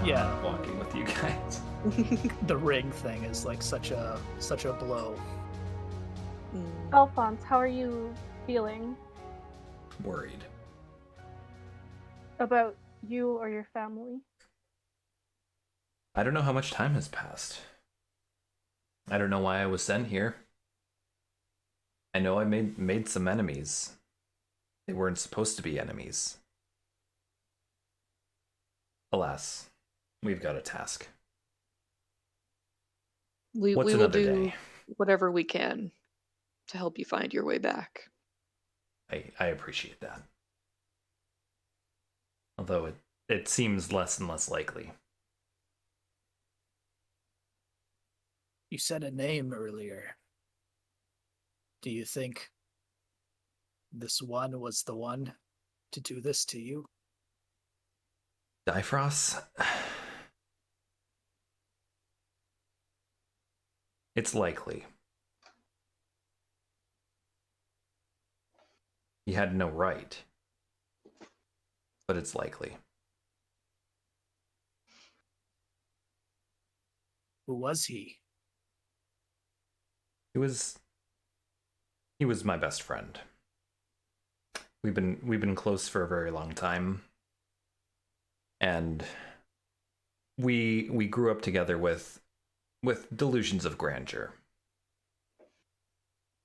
Yeah. walking with you guys. The ring thing is like such a blow. Alfonz, how are you feeling Worried. about you or your family? I don't know how much time has passed. I don't know why I was sent here. I know I made some enemies. They weren't supposed to be enemies. Alas, we've got a task. We What's will another do day? whatever we can to help you find your way back. I appreciate that. Although it seems less and less likely. You said a name earlier. Do you think this one was the one to do this to you? Difrost? It's likely. He had no right. But it's likely. Who was he? He was my best friend. We've been close for a very long time. And we grew up together with delusions of grandeur.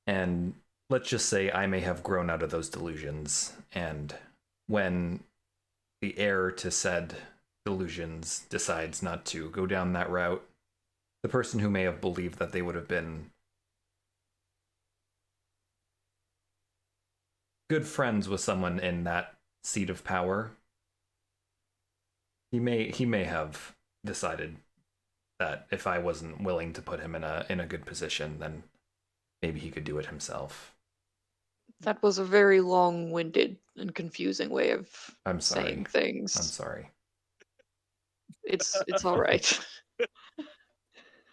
And let's just say I may have grown out of those delusions, and when the heir to said delusions decides not to go down that route, the person who may have believed that they would have been good friends with someone in that seat of power, he may have decided that if I wasn't willing to put him in a good position, then maybe he could do it himself. That was a very long-winded and confusing way of saying things. I'm sorry. It's all right.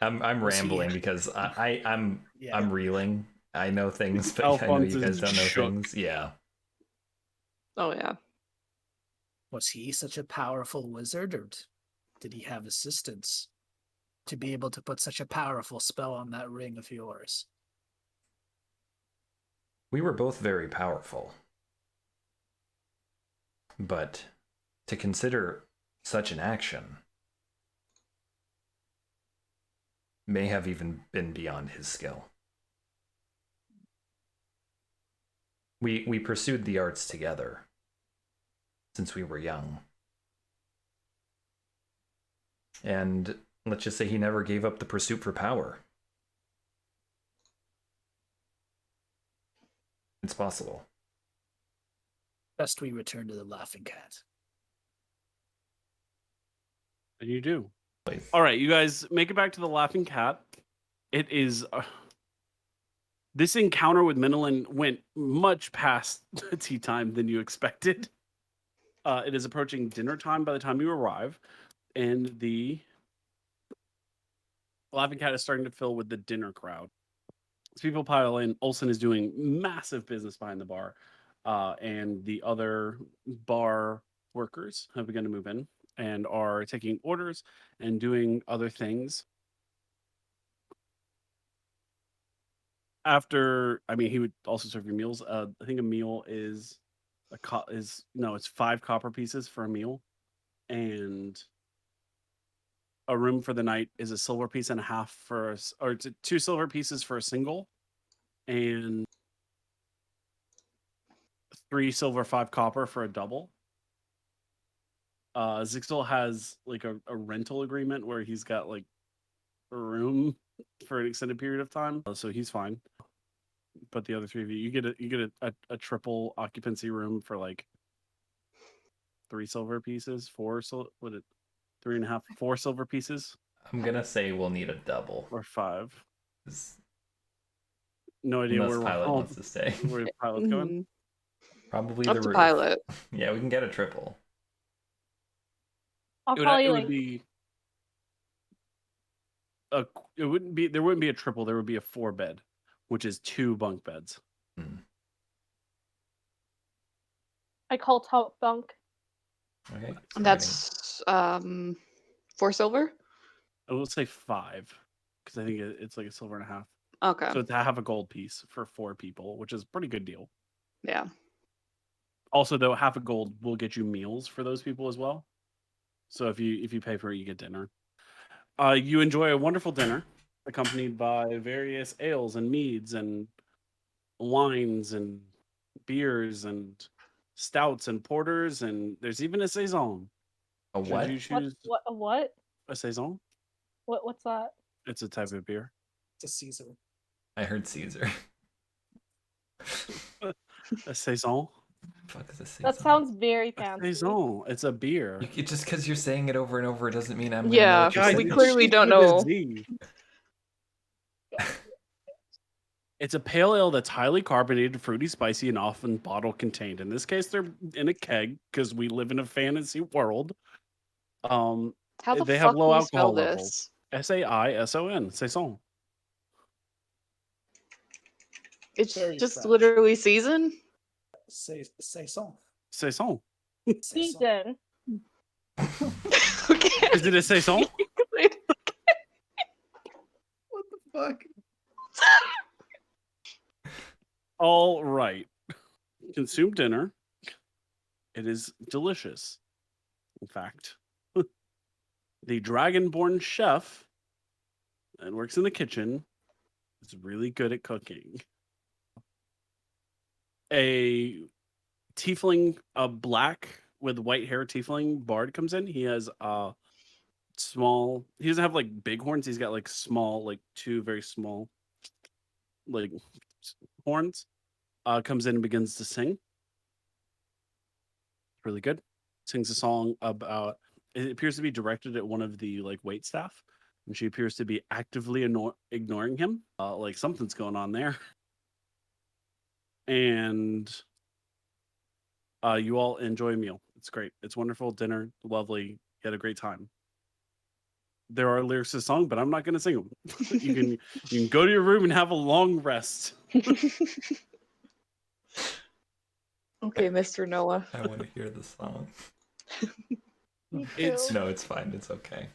I'm rambling because I'm reeling. I know things, but Alfonz I know you guys is don't know shook. things. Yeah. Oh yeah. Was he such a powerful wizard, or did he have assistance to be able to put such a powerful spell on that ring of yours? We were both very powerful. But to consider such an action may have even been beyond his skill. We pursued the arts together since we were young. And let's just say he never gave up the pursuit for power. It's possible. Best we return to the Laughing Cat. And you do. Please. All right, you guys make it back to the Laughing Cat. It is... this encounter with Minolin went much past tea time than you expected. It is approaching dinner time by the time you arrive, and the Laughing Cat is starting to fill with the dinner crowd. As people pile in, Olsen is doing massive business behind the bar, and the other bar workers have begun to move in and are taking orders and doing other things. After, I mean, he would also serve your meals. I think a meal is it's 5 copper pieces for a meal, and a room for the night is a silver piece and a half for, or it's 2 silver pieces for a single, and 3 silver, 5 copper for a double. Zhixil has like a rental agreement where he's got like a room for an extended period of time, so he's fine. But the other 3 of you get a triple occupancy room for like 3 silver pieces, 4 3.5, 4 silver pieces. I'm gonna say we'll need a double. Or 5. No idea Unless where Pilot wants to stay. Where the pilot's going? Probably Up the to roof. Pilot. Yeah, we can get a triple. I'll probably like. There wouldn't be a triple. There would be a 4-bed, which is 2 bunk beds. I call top bunk. Okay. That's 4 silver? I will say 5 because I think it's like a silver and a half. Okay. So it's half a gold piece for 4 people, which is a pretty good deal. Yeah. Also, though, half a gold will get you meals for those people as well. So if you pay for it, you get dinner. You enjoy a wonderful dinner accompanied by various ales and meads and wines and beers and stouts and porters, and there's even a saison. A Should what? you choose What? a saison? What's that? It's a type of beer. It's a Caesar. I heard Caesar. A saison. Fuck is a Caesar? That sounds very A fancy. saison. It's a beer. Just because you're saying it over and over doesn't mean I'm gonna know Yeah, what you're Guys, we saying. it's clearly cheap don't with a know. Z. It's a pale ale that's highly carbonated, fruity, spicy, and often bottle contained. In this case, they're in a keg because we live in a fantasy world. How the They fuck have low do you spell alcohol levels. this? Saison. Saison. It's Very just French. literally season? Saison. Saison. Saison. Season. Okay. Is it a saison? What the fuck? All right. Consume dinner. It is delicious. In fact, the dragonborn chef that works in the kitchen is really good at cooking. A tiefling, a black with white hair tiefling bard comes in. He has small. He doesn't have like big horns. He's got like small, like 2 very small, like horns. Comes in and begins to sing. Really good. Sings a song about. It appears to be directed at one of the like wait staff, and she appears to be actively ignoring him. Like something's going on there. And you all enjoy a meal. It's great. It's wonderful dinner. Lovely. You had a great time. There are lyrics to the song, but I'm not going to sing them. you can go to your room and have a long rest. Okay, Mr. Noah. I want to hear the song. It's No, it's fine. It's okay.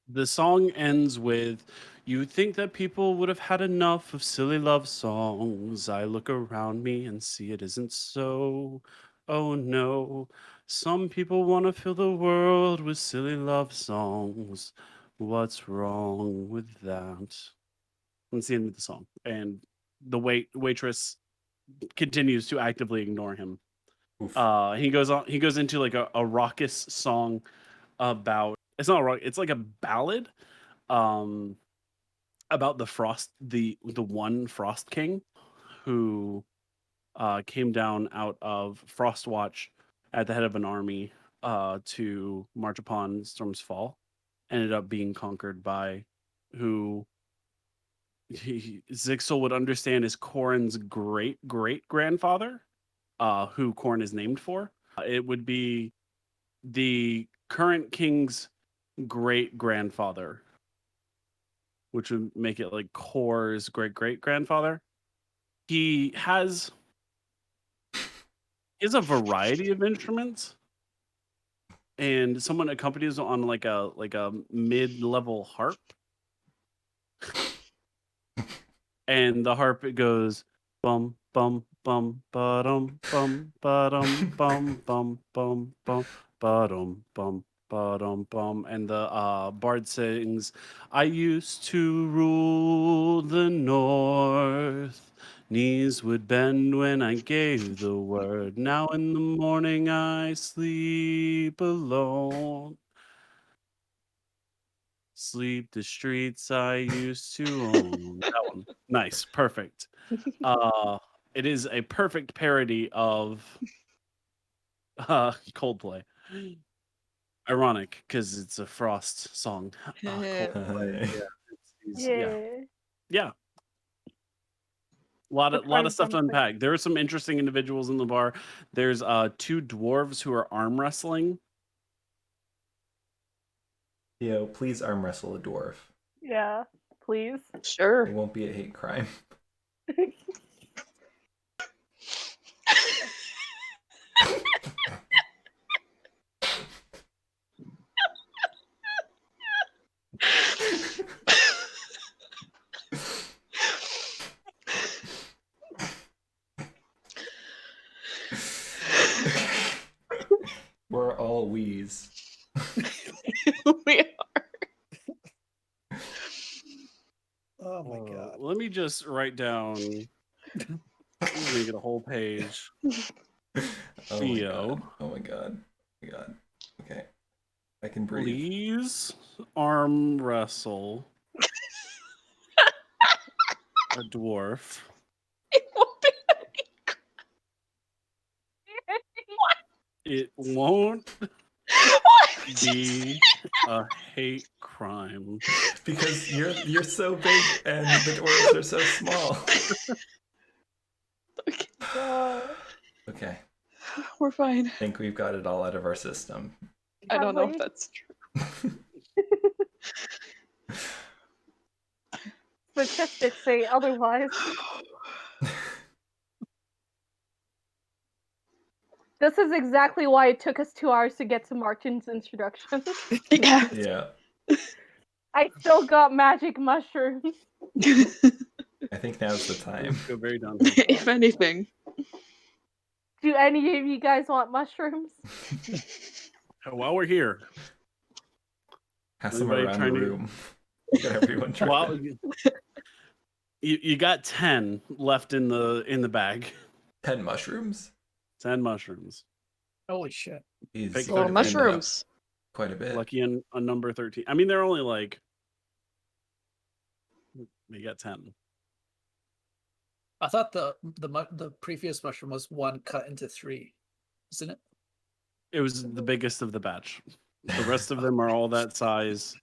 The song ends with, "You think that people would have had enough of silly love songs. I look around me and see it isn't so. Oh no, some people want to fill the world with silly love songs. What's wrong with that?" That's the end of the song. And the waitress continues to actively ignore him. Oof. He goes into like a raucous song about, it's not a rock, it's like a ballad about the one Frost King who came down out of Frostwatch at the head of an army to march upon Storm's Fall. Ended up being conquered by who Zhixil would understand is Corrin's great grandfather, who Corrin is named for. It would be the current king's great grandfather, which would make it like Kor's great grandfather. He has a variety of instruments, and someone accompanies on like a mid-level harp. And the harp, it goes bum bum bum ba-dum bum ba-dum bum bum bum bum ba-dum bum ba-dum bum, and the bard sings, "I used to rule the north. Knees would bend when I gave the word. Now in the morning I sleep alone. Sleep the streets I used to own." That one. Nice. Perfect. It is a perfect parody of Coldplay. Ironic, because it's a Frost song. Coldplay. Yeah. A lot of stuff to unpack. There are some interesting individuals in the bar. There's 2 dwarves who are arm wrestling. Theo, please arm wrestle a dwarf. Yeah, please. Sure. It won't be a hate crime. all wheeze. We are. Oh my god. Let me just write down. Let me get a whole page. Oh Theo. my god. Oh my god. Okay. I can breathe. Please arm wrestle a dwarf. It won't be It won't what? be a hate crime. Because you're so big and the dwarves are so small. Okay, Okay. we're fine. I think we've got it all out of our system. I don't know if Probably. that's true. Statistics say otherwise. This is exactly why it took us 2 hours to get to Martin's introduction. Yeah. Yeah. I still got magic mushrooms. I think now's the time. Go very down. If anything. Do any of you guys want mushrooms? While we're here, Pass them Anybody around the trying to- room. You got everyone trying. well, you got 10 left in the bag. 10 mushrooms? 10 mushrooms. Holy shit. He's Big Well, Ended up mushrooms. quite a bit. Lucky on number 13. I mean, they're only like. We got 10. I thought the previous mushroom was 1 cut into 3, isn't it? It was the biggest of the batch. The rest of them are all that size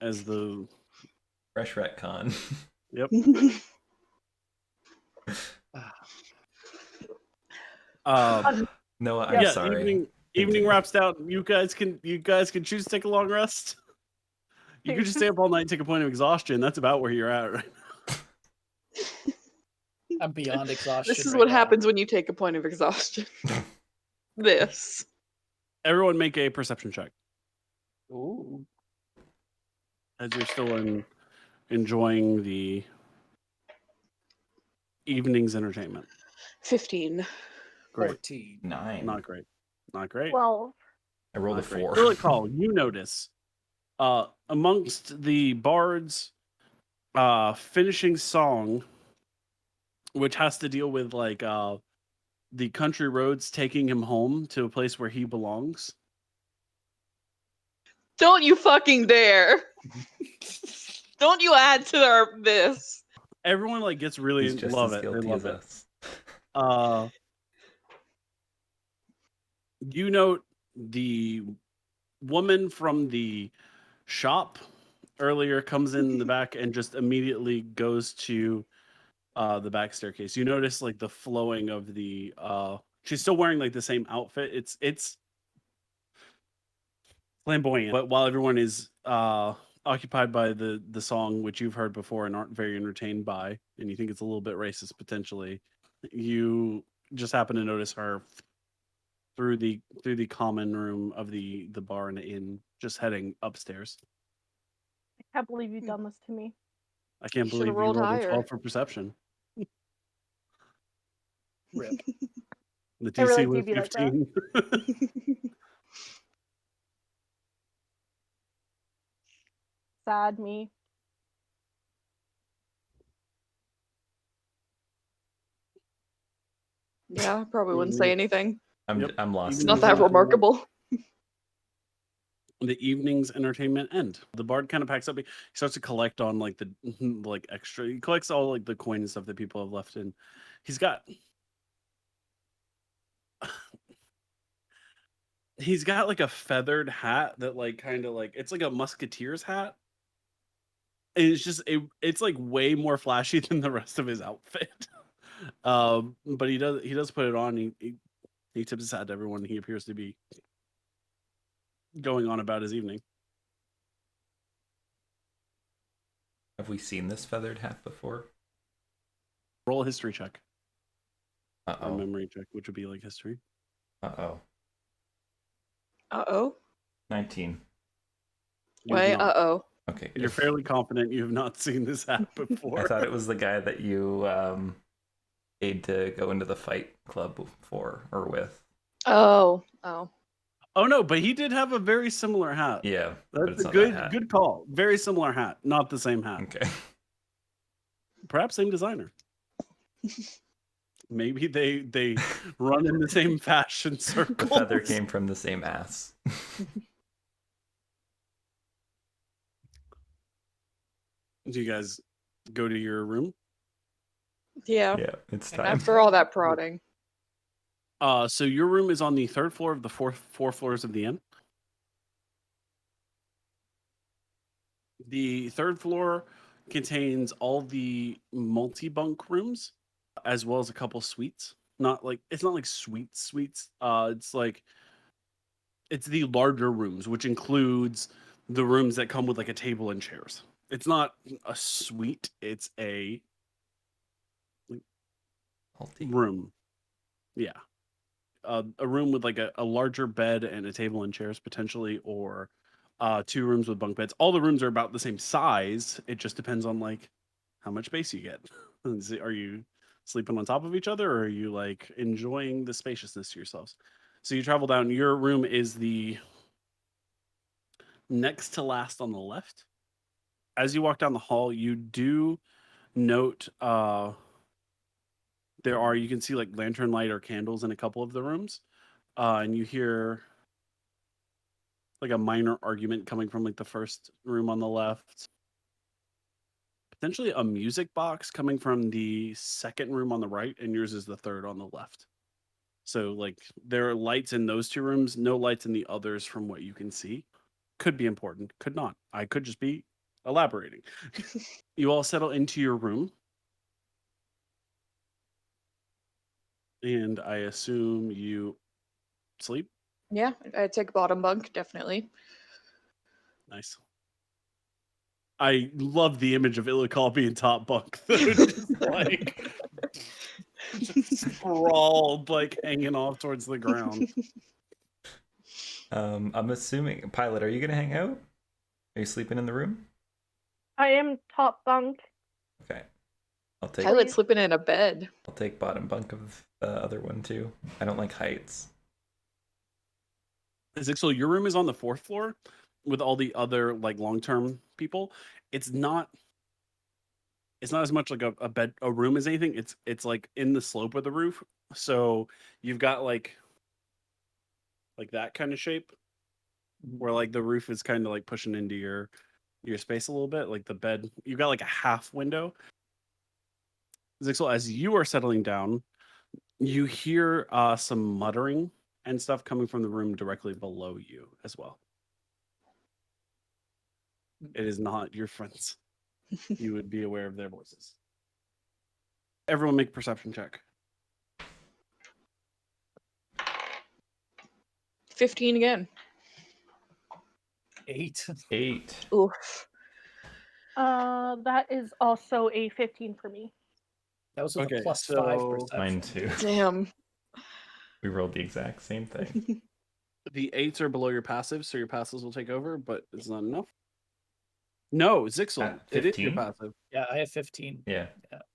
as the. Fresh retcon. Yep. Noah, I'm yeah, sorry. evening wraps out. You guys can choose to take a long rest. You could just stay up all night and take a point of exhaustion. That's about where you're at right now. I'm beyond exhaustion. This is right what now. happens when you take a point of exhaustion. This. Everyone make a perception check. Ooh. As you're still enjoying the evening's entertainment. 15. Great. 14. 9. Not great. Not great. Well, I rolled a Not great. 4. Ilikhal, you notice amongst the bard's finishing song, which has to deal with like the country roads taking him home to a place where he belongs. Don't you fucking dare. Don't you add to this. Everyone like gets really He's just love as it. They guilty love as it. us. You note the woman from the shop earlier comes in the back and just immediately goes to the back staircase. You notice like the flowing of the she's still wearing like the same outfit. It's flamboyant, but while everyone is occupied by the song, which you've heard before and aren't very entertained by, and you think it's a little bit racist potentially, you just happen to notice her through the common room of the bar and inn, just heading upstairs. I can't believe you've done this to me. I can't You believe should've you rolled rolled a higher. 12 for perception. Rip. The I really DC was do be like that. 15. Sad me. Yeah, I probably wouldn't say anything. Yep. I'm lost. Even It's not if that it's- remarkable. The evening's entertainment end. The bard kind of packs up. He starts to collect on like the like extra. He collects all like the coin and stuff that people have left in. He's got like a feathered hat that like kind of like it's like a musketeer's hat. And it's just it's like way more flashy than the rest of his outfit. But he does put it on. He tips his hat to everyone. He appears to be going on about his evening. Have we seen this feathered hat before? Roll a history check. Or a Uh-oh. memory check, which would be like history. Uh-oh. Uh-oh. 19. You have Wait, not. uh-oh. Okay. You're fairly confident you have not seen this hat before. I thought it was the guy that you paid to go into the fight club for or with. Oh. Oh. Oh no, but he did have a very similar hat. Yeah, but That's it's a not that hat. good call. Very similar hat, not the same hat. Okay. Perhaps same designer. Maybe they run in the same fashion The circles. feather came from the same ass. Do you guys go to your room? Yeah. Yeah, it's And time. after all that prodding. So your room is on the 3rd floor of the four floors of the inn. The 3rd floor contains all the multi-bunk rooms, as well as a couple suites. It's not like suites. It's like it's the larger rooms, which includes the rooms that come with like a table and chairs. It's not a suite; it's a room. Yeah, a room with like a larger bed and a table and chairs potentially, or 2 rooms with bunk beds. All the rooms are about the same size. It just depends on like how much space you get. Are you sleeping on top of each other, or are you like enjoying the spaciousness to yourselves? So you travel down. Your room is the next to last on the left. As you walk down the hall, you do note you can see like lantern light or candles in a couple of the rooms, and you hear like a minor argument coming from like the first room on the left. Potentially a music box coming from the second room on the right, and yours is the third on the left. So like there are lights in those 2 rooms, no lights in the others from what you can see. Could be important, could not. I could just be elaborating. You all settle into your room. And I assume you sleep? Yeah, I take bottom bunk, definitely. Nice. I love the image of Ilikhal being top bunk, though. Just like just sprawled, like hanging off towards the ground. I'm assuming, Pilot, are you gonna hang out? Are you sleeping in the room? I am top bunk. Okay. I'll take Pilot sleeping in a bed. I'll take bottom bunk of the other one too. I don't like heights. Zhixil, your room is on the 4th floor with all the other like long-term people. It's not as much like a room as anything. It's like in the slope of the roof. So you've got like that kind of shape where like the roof is kind of like pushing into your space a little bit. Like the bed, you've got like a half window. Zhixil, as you are settling down, you hear some muttering and stuff coming from the room directly below you as well. It is not your friends. You would be aware of their voices. Everyone make a perception check. 15 again. 8. 8. Oof. That is also a 15 for me. That was with Okay, a +5 so- perception. Mine too. Damn. We rolled the exact same thing. The 8s are below your passive, so your passives will take over, but it's not enough. No, Zhixil, At it is your 15? passive. Yeah, I have 15. Yeah.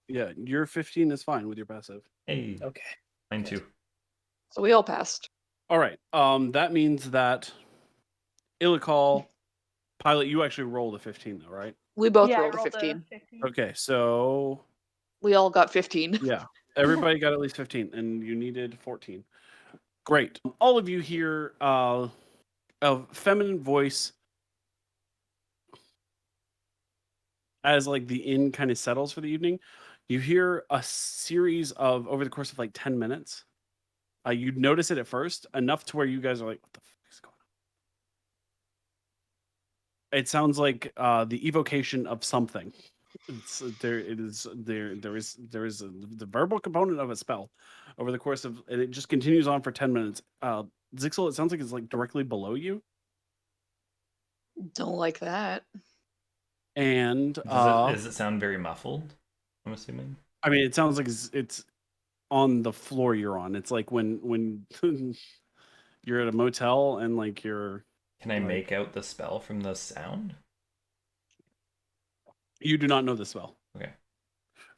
Yeah, your 15 is fine with your passive. Hey. Okay. Mine too. So we all passed. All right. That means that Ilikhal, Pilot, you actually rolled a 15 though, right? We both Yeah, I rolled a 15. 15. Okay, so We all got 15. yeah, everybody got at least 15, and you needed 14. Great. All of you hear a feminine voice as like the inn kind of settles for the evening. You hear a series of, over the course of like 10 minutes, you'd notice it at first, enough to where you guys are like, what the fuck is going on? It sounds like the evocation of something. There is the verbal component of a spell over the course of, and it just continues on for 10 minutes. Zhixil, it sounds like it's like directly below you. Don't like that. And Does it sound very muffled? I'm assuming. I mean, it sounds like it's on the floor you're on. It's like when you're at a motel and like you're. Can I make out the spell from the sound? You do not know the spell. Okay.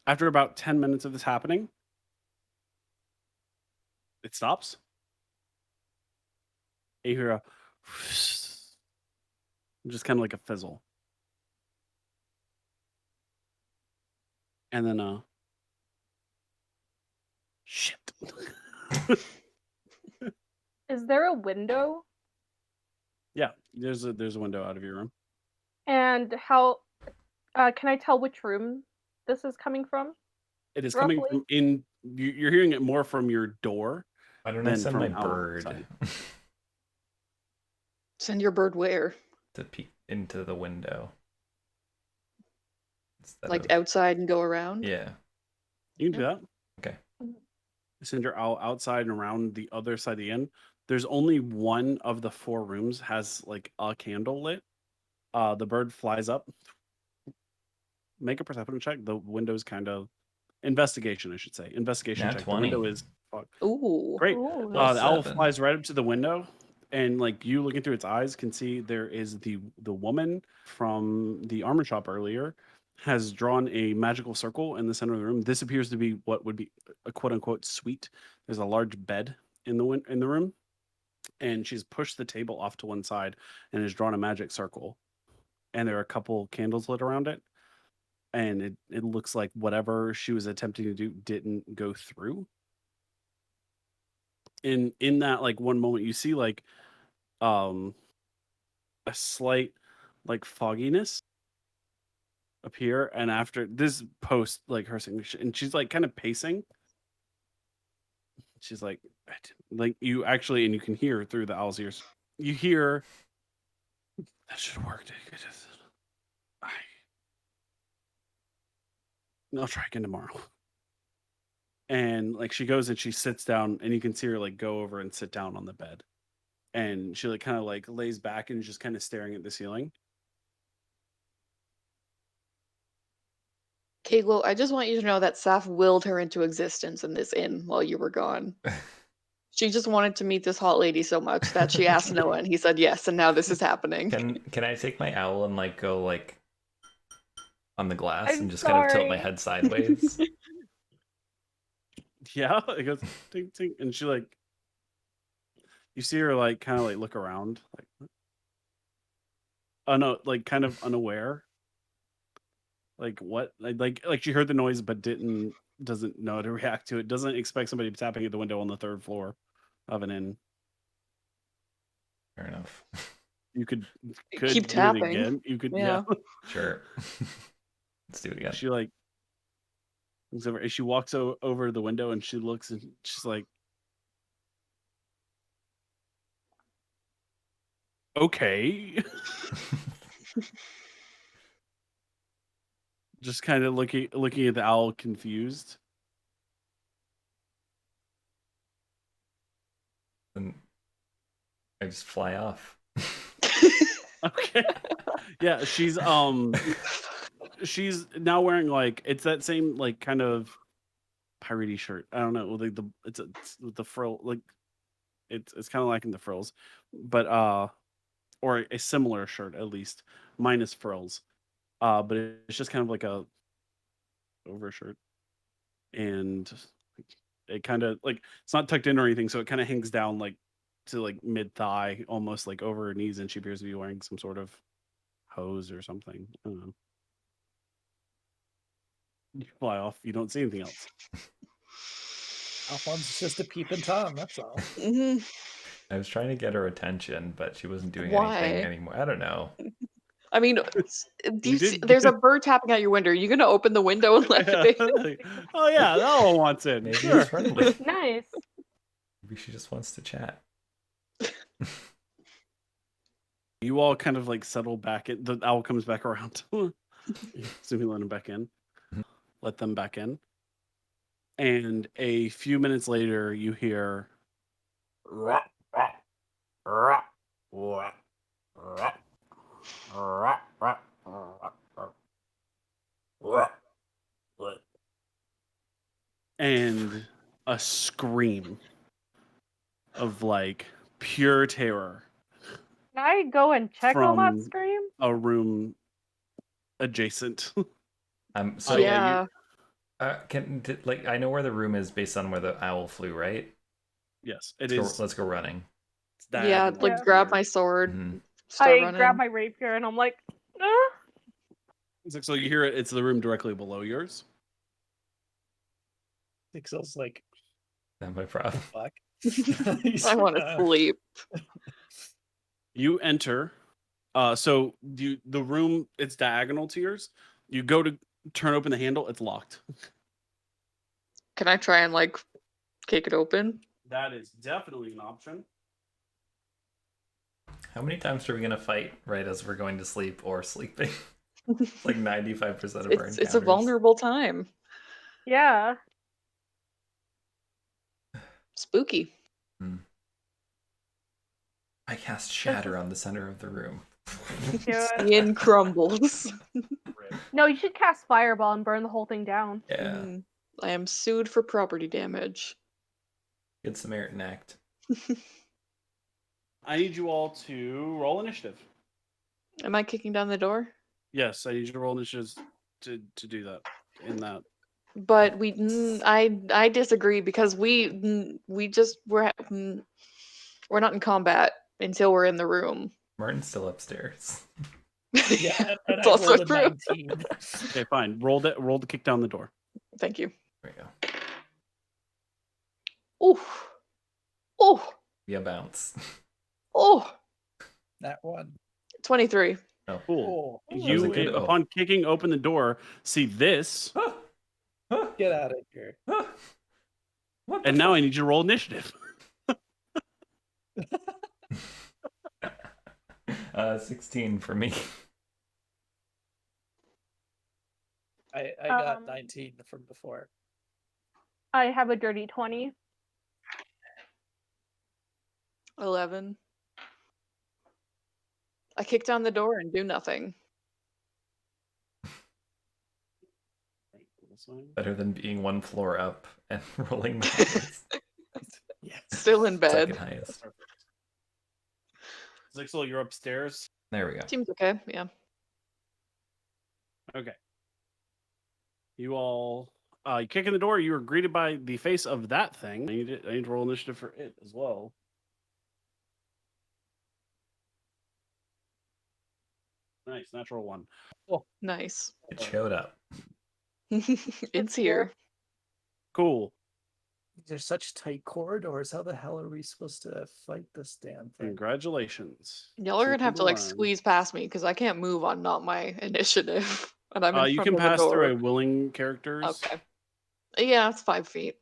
After about 10 minutes of this happening, it stops. you hear a just kind of like a fizzle. And then shit. Is there a window? Yeah, there's a window out of your room. And how can I tell which room this is coming from? It is coming Roughly? from in. You're hearing it more from your door Why don't I than send from my bird outside. Send your bird where? to peek into the window? Instead Like of... outside and go around? Yeah. You can do that. Okay. Send your owl outside and around the other side of the inn. There's only one of the 4 rooms has like a candle lit. The bird flies up. Make a perception check. The window's kind of investigation, I should say. Investigation Nat check. 20. The window is Ooh. great. Ooh, The owl 7. flies right up to the window, and like you looking through its eyes can see there is the woman from the armor shop earlier has drawn a magical circle in the center of the room. This appears to be what would be a quote unquote suite. There's a large bed in the room, and she's pushed the table off to one side and has drawn a magic circle. And there are a couple candles lit around it. And it looks like whatever she was attempting to do didn't go through. In that like one moment you see like a slight like fogginess appear, and after this post like her signature, and she's like kind of pacing. She's like you actually, and you can hear through the owl's ears. You hear that should have worked. I'll try again tomorrow. And like she goes and she sits down, and you can see her like go over and sit down on the bed. And she like kind of like lays back and is just kind of staring at the ceiling. KGlow, I just want you to know that Saph willed her into existence in this inn while you were gone. She just wanted to meet this hot lady so much that she asked Noah, and he said yes, and now this is happening. Can I take my owl and like go like on the glass I'm and just kind of tilt my sorry. head sideways? Yeah, it goes tink tink, and she like you see her like kind of like look around, like oh no, like kind of unaware. Like what? Like she heard the noise but doesn't know how to react to it. Doesn't expect somebody tapping at the window on the 3rd floor of an inn. Fair enough. You could Keep do tapping. it again. You could Yeah. Sure. Let's do it again. She like looks over. She walks over the window and she looks and she's like, okay. Just kind of looking at the owl, confused. And I just fly off. Okay. Yeah, she's now wearing like it's that same like kind of piratey shirt. I don't know, like it's the frill, like it's kind of lacking the frills, but or a similar shirt at least minus frills. But it's just kind of like a overshirt, and it kind of like it's not tucked in or anything, so it kind of hangs down like to like mid thigh, almost like over her knees, and she appears to be wearing some sort of hose or something. I don't know. You fly off. You don't see anything else. Alfonz is just a peeping Tom, that's all. Mhm. I was trying to get her attention, but she wasn't doing Why? anything anymore. I don't know. I mean, You did- there's a bird tapping at your window. Are you gonna open the window and let it in? Like, oh yeah, that one wants in. Maybe Sure. it's friendly. Nice. Maybe she just wants to chat. You all kind of like settle back. The owl comes back around. So we let him back in. Mhm. Let them back in. And a few minutes later, you hear. And a scream of like pure terror. Can I go and check on that From- scream? A room adjacent. So yeah, I know where the room is based on where the owl flew, right? Yes, it Let's is. go, let's go running. Yeah, Diagonal like Yeah. grab here. my sword, Mhm. start I running. grab my rapier and I'm like, So you hear it. It's the room directly below yours. Zhixil's like, Not my problem. fuck. I want to sleep. You enter. So the room, it's diagonal to yours. You go to turn open the handle, it's locked. Can I try and like kick it open? That is definitely an option. How many times are we gonna fight right as we're going to sleep or sleeping? It's like 95% of our encounters. It's a vulnerable time. yeah. Spooky. I cast shatter on the center of the room. Do it. Skin crumbles. No, you should cast fireball and burn the whole thing down. Yeah, Mm. I am sued for property damage. good Samaritan act. I need you all to roll initiative. Am I kicking down the door? Yes, I need you to roll initiative to do that. In that, But I disagree because we're not in combat until we're in the room. Martin's still upstairs. Yeah, and It's I also rolled a true. 19. okay, fine. Roll the kick down the door. Thank you. There we go. Oh, oh, Yeah, bounce. oh. That one. 23. Oh, Cool. Oh, was a You, good- oh. upon kicking open the door, see this, get out of here. What the and now I need you to roll initiative. 16 for me. I got Um, 19 from before. I have a dirty 20. 11. I kick down the door and do nothing. Better than being one floor up and rolling backwards. Yes. Still in Second bed. highest. Zhixil, you're upstairs. There we go. Seems okay. Yeah. Okay. You all, you kick in the door. You are greeted by the face of that thing. I need to roll initiative for it as well. Nice, natural one. Nice. It showed up. It's here. Cool. There's such tight corridors. How the hell are we supposed to fight this damn thing? Congratulations. Y'all are gonna have to like Something learn. squeeze past me because I can't move on not my initiative. And I'm in You front can of the pass door. through a willing characters. Okay. Yeah, it's 5 feet.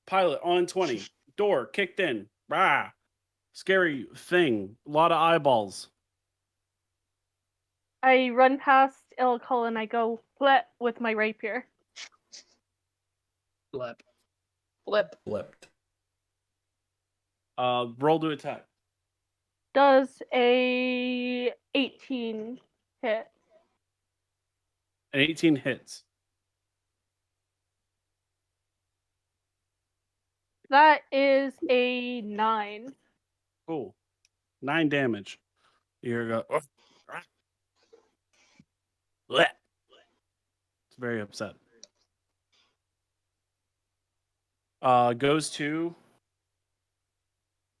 Pilot on 20. Door kicked in. Rah. Scary thing. A lot of eyeballs. I run past Ilikhal and I go flit with my rapier. Blep. Flip. Flipped. Roll to attack. Does a 18 hit? An 18 hits. That is a 9. Cool. 9 damage. You go. "Oh, ah." Bleh. It's very upset. Goes to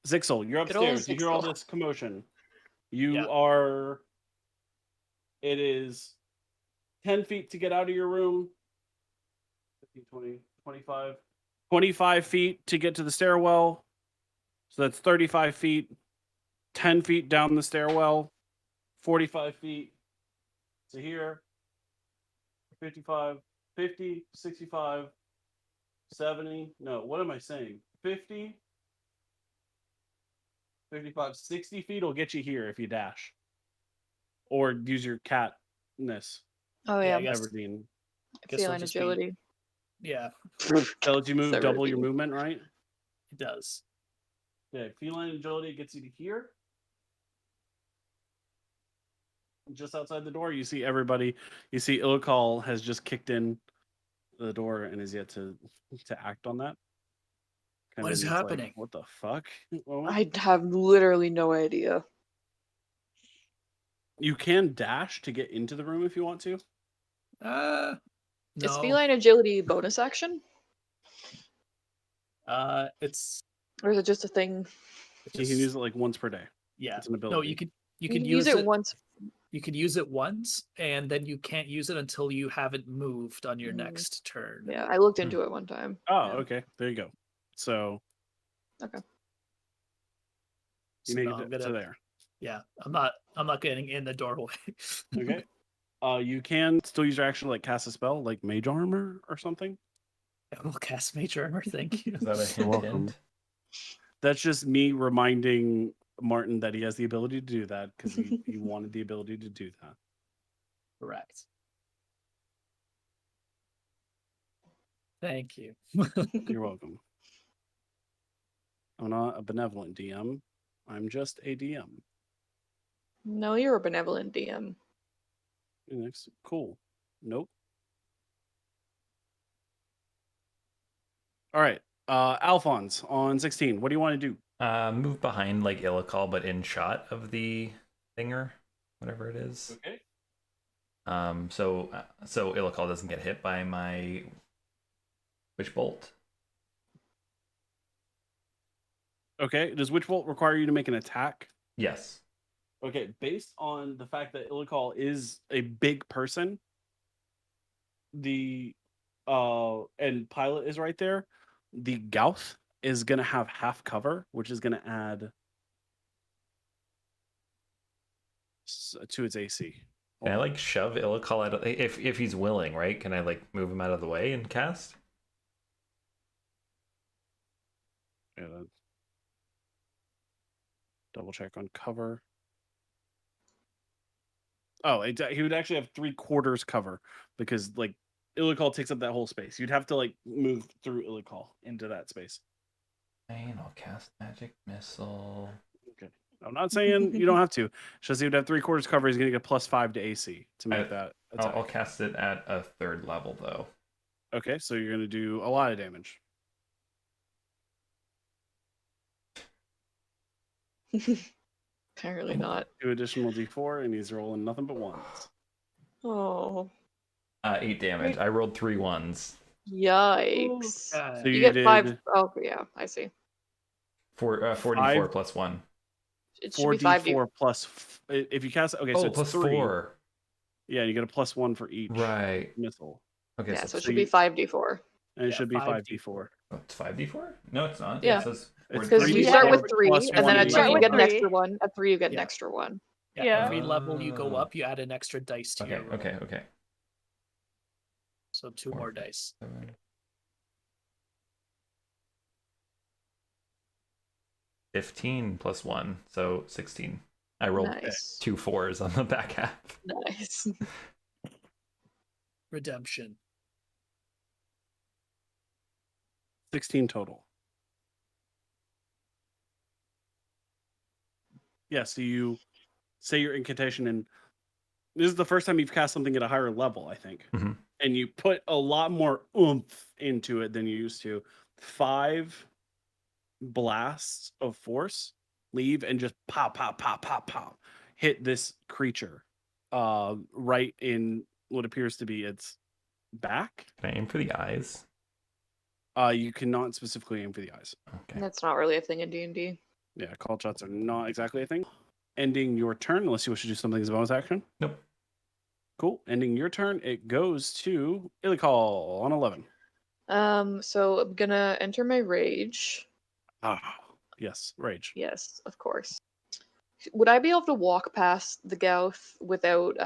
Zhixil. You're Good old upstairs. You hear all Zhixil. this commotion. You Yeah. are. It is 10 feet to get out of your room. 15, 20, 25. 25 feet to get to the stairwell. So that's 35 feet. 10 feet down the stairwell. 45 feet to here. 55, 50, 65, 70. No, what am I saying? 50, 55, 60 feet will get you here if you dash. Or use your catness. Oh Yeah, yeah. I guess- Everdeen. guess it'll Feline just be- agility. Yeah, That lets you move It's double your Everdeen. movement, right? it does. Okay, feline agility gets you to here. Just outside the door, you see everybody. You see Ilikhal has just kicked in the door and is yet to act on that. What is needs, like, happening? what the fuck? Well, I have literally no idea. you can dash to get into the room if you want to. Is No. feline agility bonus action? It's Or is it just a thing? You can use it like once per day. Yeah. It's an No, ability. you could use it once. You could use it once, and then you can't use it until you haven't moved on your Mhm. next turn. Yeah, I looked into it one time. Oh, Yeah. okay. There you go. So Okay. you So make no, it I'm gonna, to there. yeah, I'm not getting in the doorway. Okay. You can still use your action to like cast a spell, like Mage Armor or something. I will cast Mage Armor, thank you. Is that a hint? welcome. hint? That's just me reminding Martin that he has the ability to do that because he wanted the ability to do that. Correct. Thank you. You're welcome. I'm not a benevolent DM. I'm just a DM. No, you're a benevolent DM. Next, cool. Nope. All right. Alfonz on 16. What do you want to do? Move behind like Ilikhal, but in shot of the thinger, whatever it is. Okay. So Ilikhal doesn't get hit by my witch bolt. Okay. Does Witch Bolt require you to make an attack? Yes. Okay. Based on the fact that Ilikhal is a big person, and Pilot is right there, the Gauth is gonna have half cover, which is gonna add to its AC. Can I like shove Ilikhal out of, if he's willing, right? Can I like move him out of the way and cast? Yeah, double check on cover. Oh, he would actually have 3/4 cover because like Ilikhal takes up that whole space. You'd have to like move through Ilikhal into that space. And I'll cast magic missile. Okay. I'm not saying you don't have to. It's just he would have 3/4 cover. He's gonna get +5 to AC to make that attack. I'll cast it at a 3rd level though. Okay, so you're gonna do a lot of damage. Apparently not. 2 additional D4, and he's rolling nothing but ones. Oh, 8 damage. I rolled 3 ones. yikes. So You you get 5. did Oh, yeah, I see. 44 5 plus 1. It should be 5D. 4d4 plus. If you cast, okay, so Oh, it's plus 3. 4. Yeah, you get a +1 for each Right. missile, Okay, Yeah, so it so should be you- 5D4. and it Yeah, should be 5d4. 5d4. Oh, it's 5d4? No, it's not. Yeah. It says It's 4d4. Because you 3d4 start with 3, plus and then at 1d4. 2 you get an Three. extra one. At 3 you get an Yeah. extra one. Yeah, Yeah. every level you go Oh. up, you add an extra dice to Okay, your roll. okay. So 2 Four. more dice. 7. 15 plus 1, so 16. I rolled Nice. 2 4s on the back half. Nice. Redemption. 16 total. Yeah, so you say your incantation, and this is the first time you've cast something at a higher level, I think. Mhm. And you put a lot more oomph into it than you used to. 5 blasts of force leave and just pop, pop, pop, pop, pop, hit this creature right in what appears to be its back. Can I aim for the eyes? You cannot specifically aim for the eyes. Okay. That's not really a thing in D&D. Yeah, call shots are not exactly a thing. Ending your turn, unless you wish to do something as a bonus action. Nope. Cool. Ending your turn, it goes to Ilikhal on 11. So I'm gonna enter my rage. Yes, rage. Yes, of course. Would I be able to walk past the Gauth without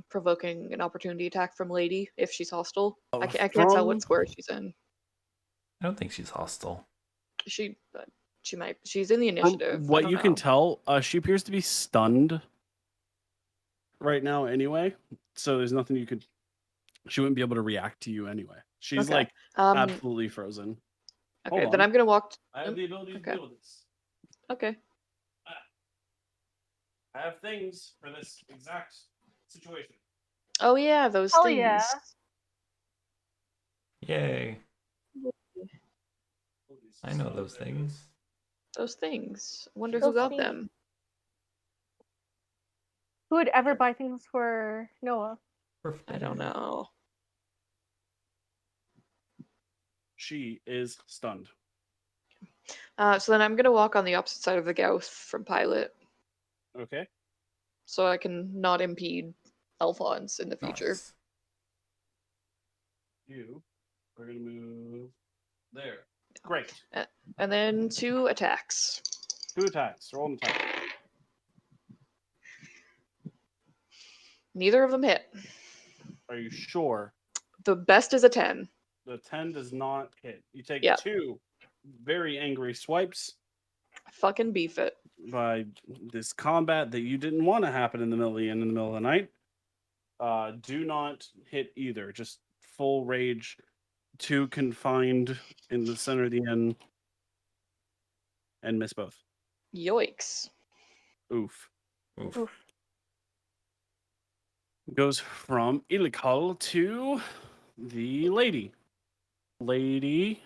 provoking an opportunity attack from Lady if she's hostile? I can't tell From- what square she's in. I don't think she's hostile. She might. She's in the From initiative. I what don't you can know. tell, she appears to be stunned right now anyway. So there's nothing you could. She wouldn't be able to react to you anyway. She's Okay. like Um, absolutely frozen. okay, hold then on. I'm gonna walk. I have the ability okay. to deal with this. Okay. I have things for this exact situation. Oh yeah, those Hell things. yeah. Yay. I know those things. Those things. I wonder Those who got things. them. Who would ever buy things for Noah? I don't know. She is stunned. So then I'm gonna walk on the opposite side of the Gauss from Pilot, Okay. so I can not impede Alfonz in the future. Nice. You are going to move there. Great. And then 2 attacks. 2 attacks. Roll an attack. Neither of them hit. Are you sure? The best is a 10. The 10 does not hit. You take Yep. 2 very angry swipes Fucking beef it. by this combat that you didn't want to happen in the middle of the night. Do not hit either. Just full rage. 2 confined in the center of the inn. And miss both. Yoicks. Oof. Oof. Goes from Ilikhal to the lady. Lady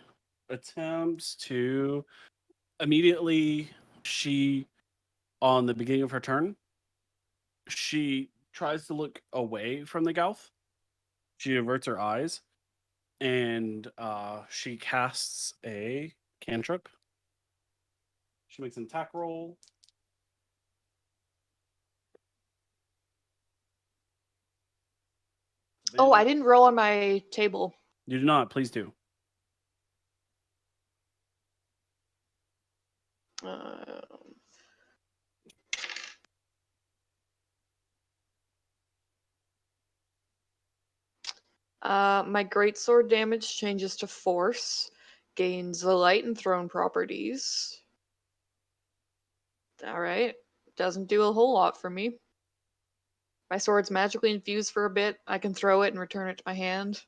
attempts to immediately, on the beginning of her turn, she tries to look away from the Gauth. She averts her eyes, and she casts a cantrip. She makes an attack roll. Oh, I didn't roll on my table. You do not. Please do. My greatsword damage changes to force, gains the light and thrown properties. Alright. Doesn't do a whole lot for me. My sword's magically infused for a bit. I can throw it and return it to my hand.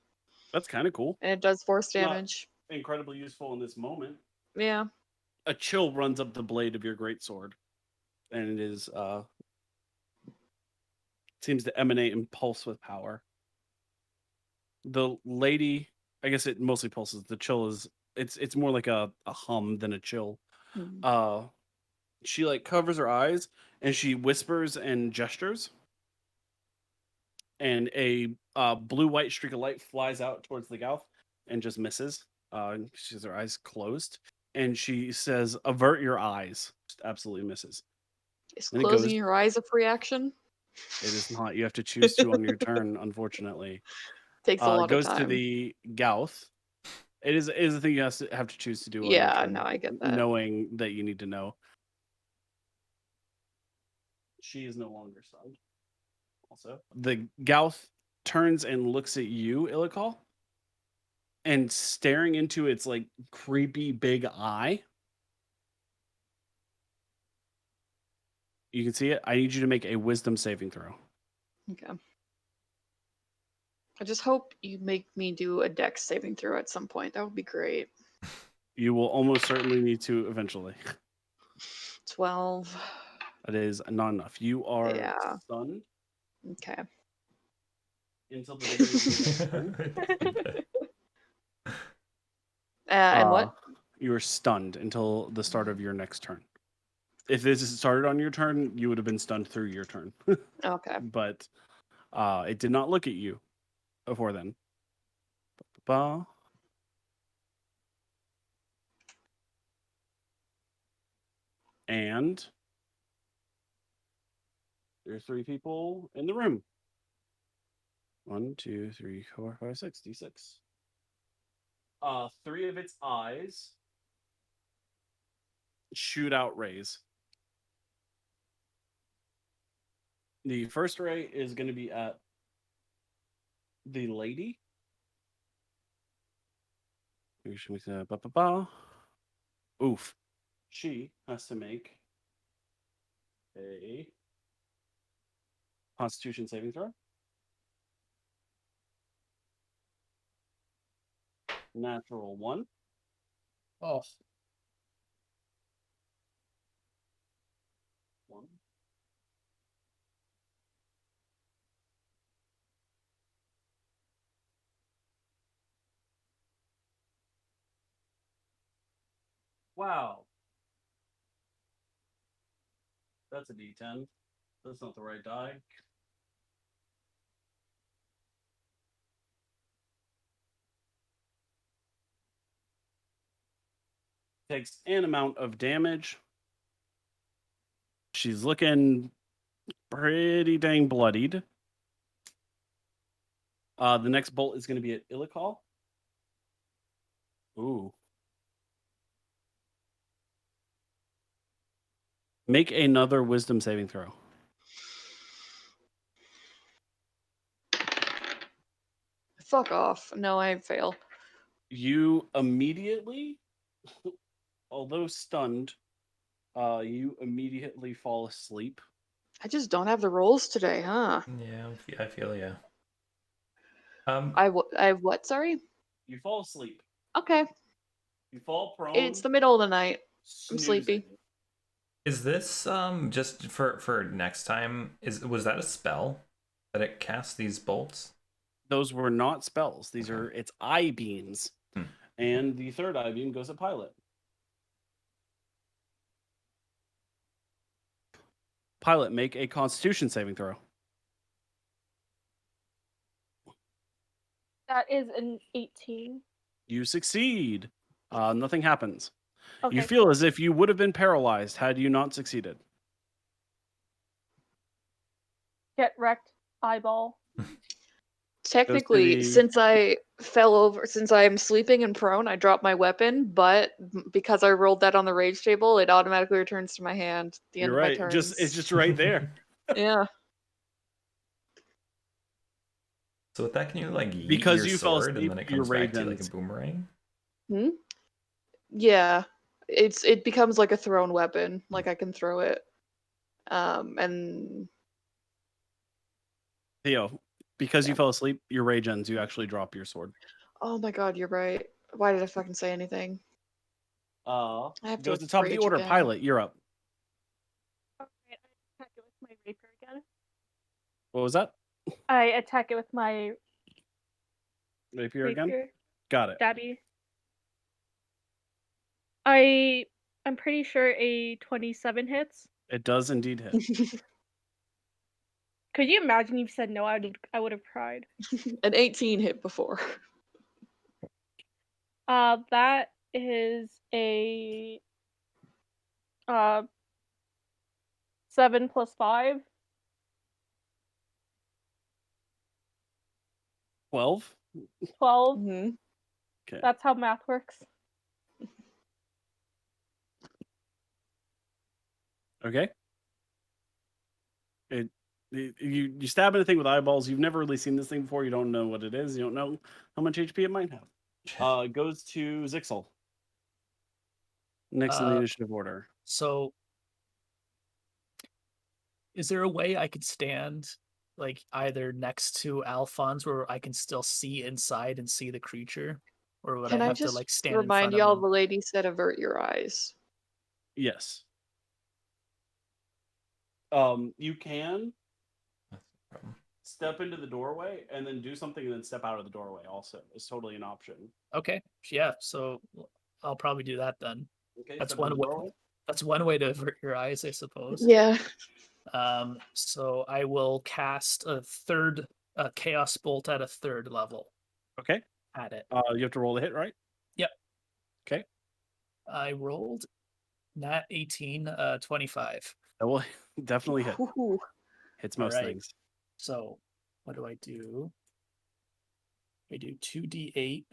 That's kind of cool. And it does force Not damage. incredibly useful in this moment. Yeah. A chill runs up the blade of your greatsword, and it is seems to emanate and pulse with power. The lady, I guess it mostly pulses. The chill is it's more like a hum than a chill. Mhm. She like covers her eyes and she whispers and gestures, and a blue-white streak of light flies out towards the Gauth and just misses. She has her eyes closed, and she says, "Avert your eyes." Just absolutely misses. Is Then it closing goes- your eyes a free action? It is not. You have to choose to on your turn, unfortunately. Takes a lot It goes of time. to the Gauth. It is a thing you have to choose to do on your Yeah, turn. no, I get that. Knowing that you need to know. She is no longer stunned. Also, the Gauth turns and looks at you, Ilikhal, and staring into its like creepy big eye. You can see it. I need you to make a wisdom saving throw. Okay. I just hope you make me do a dex saving throw at some point. That would be great. You will almost certainly need to eventually. 12. That is not enough. You are Yeah. stunned Okay. until the beginning of your next turn. And what? You are stunned until the start of your next turn. If this is started on your turn, you would have been stunned through your turn. Okay. But it did not look at you before then. Ba-ba-ba. And there's 3 people in the room. 1, 2, 3, 4, 5, 6. D6. 3 of its eyes shoot out rays. The first ray is going to be at the lady. Oof. She has to make a Constitution saving throw. Natural 1. Oh, 1. Wow. That's a D10. That's not the right die. Takes an amount of damage. She's looking pretty dang bloodied. The next bolt is going to be at Ilikhal. Ooh. Make another wisdom saving throw. Fuck off. No, I fail. You immediately, although stunned, you immediately fall asleep. I just don't have the rolls today, huh? Yeah, I feel ya. I have what, sorry? You fall asleep. Okay. You fall prone. It's the middle of the night. I'm snoozing. sleepy. Is this just for next time? Was that a spell that it casts these bolts? Those were not spells. These Okay. are it's eye beams. And the third eye beam goes at Pilot. Pilot, make a Constitution saving throw. That is an 18. You succeed. Nothing happens. Okay. You feel as if you would have been paralyzed had you not succeeded. Get wrecked, eyeball. Technically, the- since I fell over, since I am sleeping and prone, I drop my weapon, but because I rolled that on the rage table, it automatically returns to my hand at the end You're of my right. turn. It's just right there. Yeah. So with that, can you like yeet Because your you fell sword asleep, and then it your comes back rage to you like a ends. boomerang? Yeah. It becomes like a thrown weapon. Like I can throw it. And Theo, because you Yeah. fell asleep, your rage ends. You actually drop your sword. oh my god, you're right. Why did I fucking say anything? I have Goes to to top of the rage order. again. Pilot, you're up. Alright, I attack it with my rapier again. What was that? I attack it with my Rapier again? rapier. Got it. Dabby. I'm pretty sure a 27 hits. It does indeed hit. Could you imagine you've said no? I would have cried. An 18 hit before. That is a 7 plus 5. 12? 12. Mhm. Okay. That's how math works. Okay. You stab at a thing with eyeballs. You've never really seen this thing before. You don't know what it is. You don't know how much HP it might have. It goes to Zhixil. Next in the initiative order. So, is there a way I could stand, like either next to Alfonz, where I can still see inside and see the creature, or would Can I I have to just like stand in remind front of y'all him? the lady said avert your eyes? Yes. You can step into the doorway and then do something and then step out of the doorway also. It's totally an option. Okay, yeah. So I'll probably do that then. Okay, That's step into one the way. doorway. That's one way to avert your eyes, I suppose. Yeah. So I will cast a third chaos bolt at a third level Okay. at it. You have to roll a hit, right? Yep. Okay. I rolled nat 18, 25. That will definitely hit. Woohoo. Hits most Alright. things. So what do? I do 2d8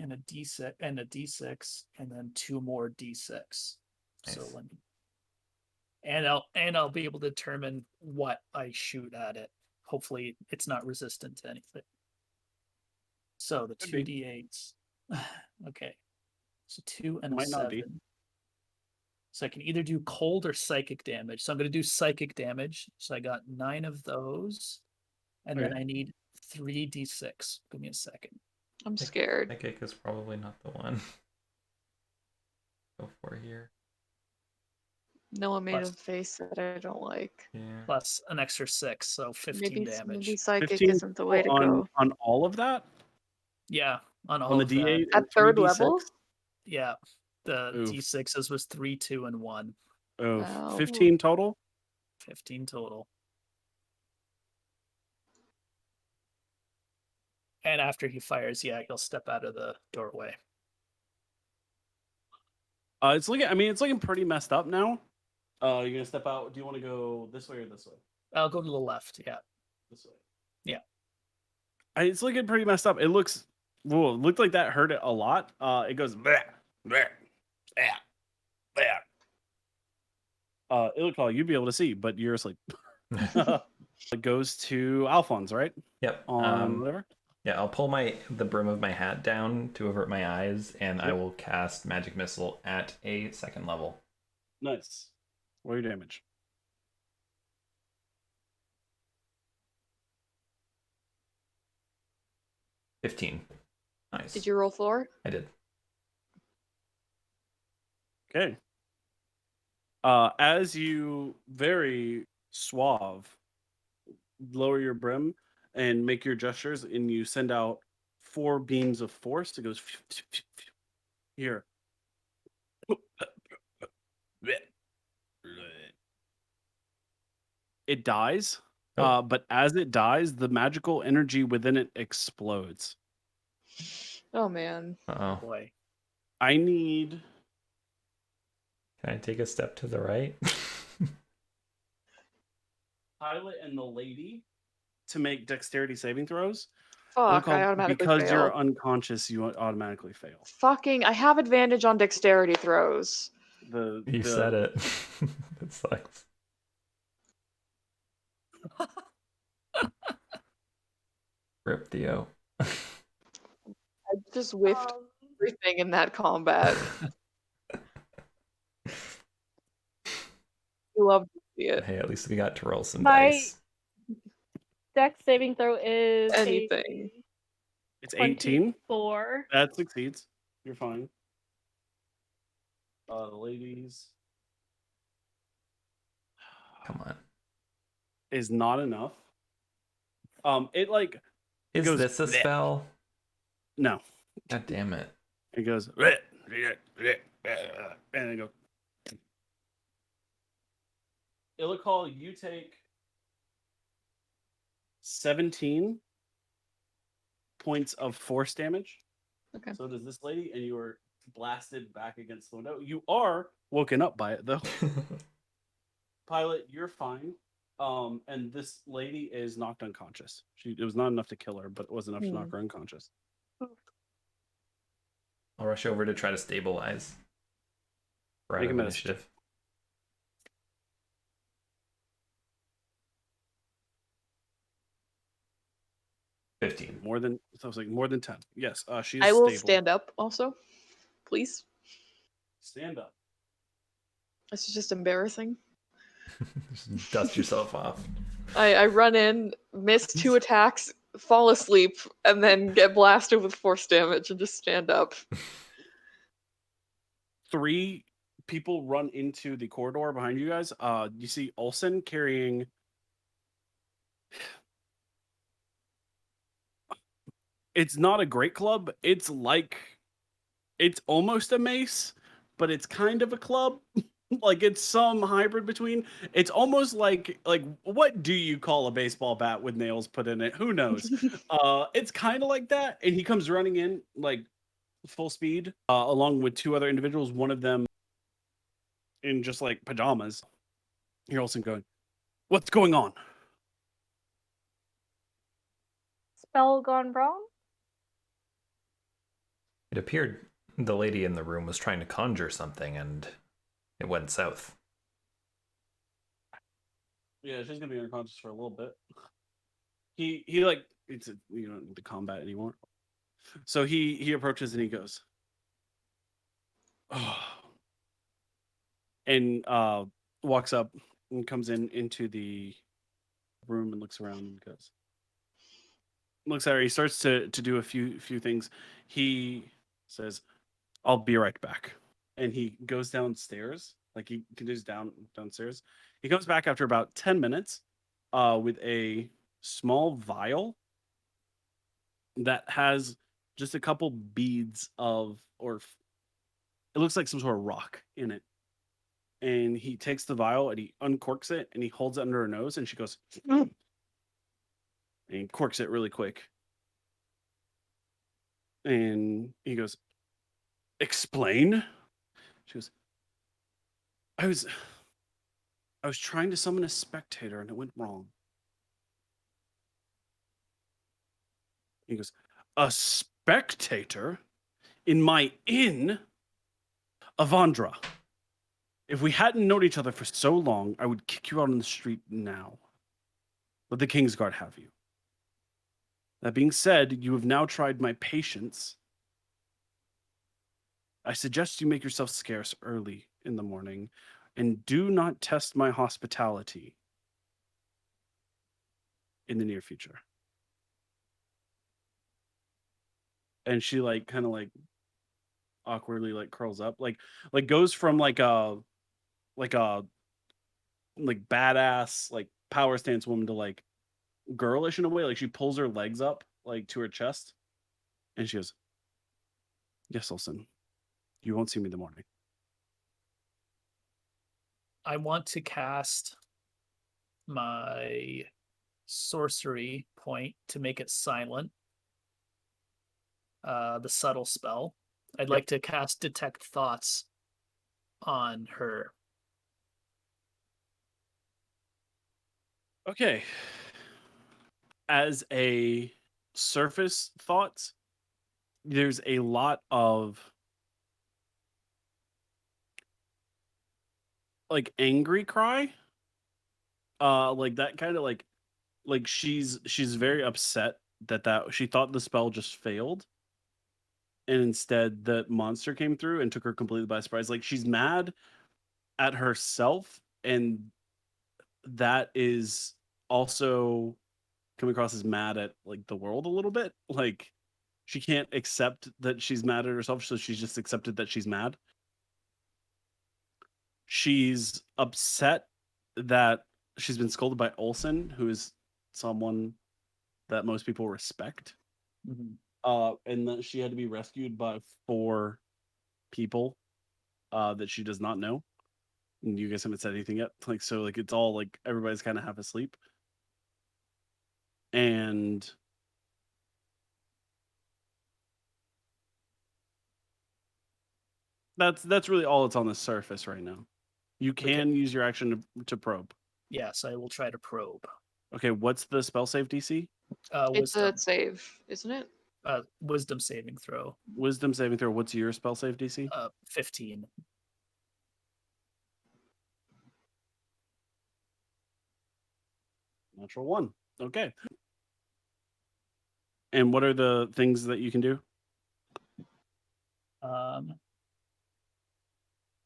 and a d6 and a d6 and then 2 more d6. So Nice. let me, and I'll be able to determine what I shoot at it. Hopefully it's not resistant to anything. So the Could 2d8s. Okay. So 2 and Might a not 7. be. So I can either do cold or psychic damage. So I'm going to do psychic damage. So I got 9 of those. And then Okay. I need 3d6. Give me a second. I'm scared. Psychic is probably not the one. Go for here. Noah made a Plus- face that I don't like. Yeah. Plus an extra 6, so 15 damage. Maybe psychic 15 isn't the way to on, go. on all of that? Yeah, on all On the of that. D8? At and third 3d6? level? Yeah, the Oof. d6s was 3, 2, and 1. Oh, Wow. 15 total? 15 total. And after he fires, yeah, he'll step out of the doorway. It's looking. I mean, it's looking pretty messed up now. You're gonna step out. Do you want to go this way or this way? I'll go to the left. Yeah. This way. Yeah. It's looking pretty messed up. It looks. Whoa, it looked like that hurt it a lot. It goes. Bleh, bleh, bleh, bleh. Ilikhal, you'd be able to see, but you're asleep. It goes to Alfonz, right? Yep. On whatever. Yeah, I'll pull the brim of my hat down to avert my eyes, and I Yep. will cast Magic Missile at a 2nd level. Nice. Roll your damage. $15. Nice. Did you roll 4? I did. Okay. As you very suave lower your brim and make your gestures, and you send out 4 beams of force. It goes here. It dies, Oh. but as it dies, the magical energy within it explodes. Oh man. Uh-oh. Boy. I need Can I take a step to the right? Pilot and the lady to make dexterity saving throws. Fuck, I Ilikhal, automatically because fail. you're unconscious, you automatically fail. Fucking, I have advantage on dexterity throws. You said it. That sucks. Rip Theo. I just whiffed everything in that combat. You love to see it. Hey, at least we got to roll some My- dice. Dex saving throw is Anything. It's 18. 4. That succeeds. You're fine. The ladies Come on. is not enough. It like Is goes this a bleh. spell? no. God damn it. It goes bleh, bleh, bleh, and it goes. Ilikhal, you take 17 points of force damage. Okay. So does this lady, and you are blasted back against the window. You are woken up by it though. Pilot, you're fine. And this lady is knocked unconscious. It was not enough to kill her, but it was enough to knock her unconscious. I'll rush over to try to stabilize. We're out Make a of medicine initiative. $15. More than so I was like more than 10. Yes, she is I will stable. stand up also, please. Stand up. This is just embarrassing. Just dust yourself off. I run in, miss 2 attacks, fall asleep, and then get blasted with force damage and just stand up. 3 people run into the corridor behind you guys. You see Olsen carrying it's not a great club. It's almost a mace, but it's kind of a club. Like it's some hybrid between. It's almost like what do you call a baseball bat with nails put in it? Who knows? It's kind of like that. And he comes running in like full speed, along with 2 other individuals. One of them in just like pajamas. You're also going, "What's going on?" Spell gone wrong? It appeared the lady in the room was trying to conjure something and it went south. Yeah, she's gonna be unconscious for a little bit. He like you don't need to combat anymore. So he approaches and he goes, oh, and walks up and comes into the room and looks around and goes, looks at her. He starts to do a few things. He says, "I'll be right back," and he goes downstairs. Like he continues downstairs. He comes back after about 10 minutes with a small vial that has just a couple beads it looks like some sort of rock in it. And he takes the vial and he uncorks it and he holds it under her nose and she goes, and he corks it really quick. And he goes, "Explain?" She goes, I was trying to summon a spectator and it went wrong. He goes, a spectator in my inn? Avandra, if we hadn't known each other for so long, I would kick you out on the street now. Let the Kingsguard have you. That being said, you have now tried my patience. I suggest you make yourself scarce early in the morning, and do not test my hospitality in the near future. And she like kind of like awkwardly like curls up, like goes from like badass like power stance woman to like girlish in a way. Like she pulls her legs up like to her chest, and she goes, "Yes, Olsen, you won't see me in the morning." I want to cast my sorcery point to make it silent. The subtle spell. I'd like to cast Detect Thoughts on her. Okay. As a surface thoughts, there's a lot of like angry cry. Like that kind of like she's very upset that she thought the spell just failed. And instead the monster came through and took her completely by surprise. Like she's mad at herself, and that is also coming across as mad at like the world a little bit. Like she can't accept that she's mad at herself, so she's just accepted that she's mad. She's upset that she's been scolded by Olsen, who is someone that most people respect. Mm-hmm. And that she had to be rescued by 4 people that she does not know. And you guys haven't said anything yet. Like, so like it's all like everybody's kind of half asleep. And that's really all that's on the surface right now. You can use your action to probe. Yes, I will try to probe. Okay, what's the spell save DC? It's Wisdom. a save, isn't it? Wisdom saving throw. Wisdom saving throw. What's your spell save DC? 15. Natural 1. Okay. And what are the things that you can do?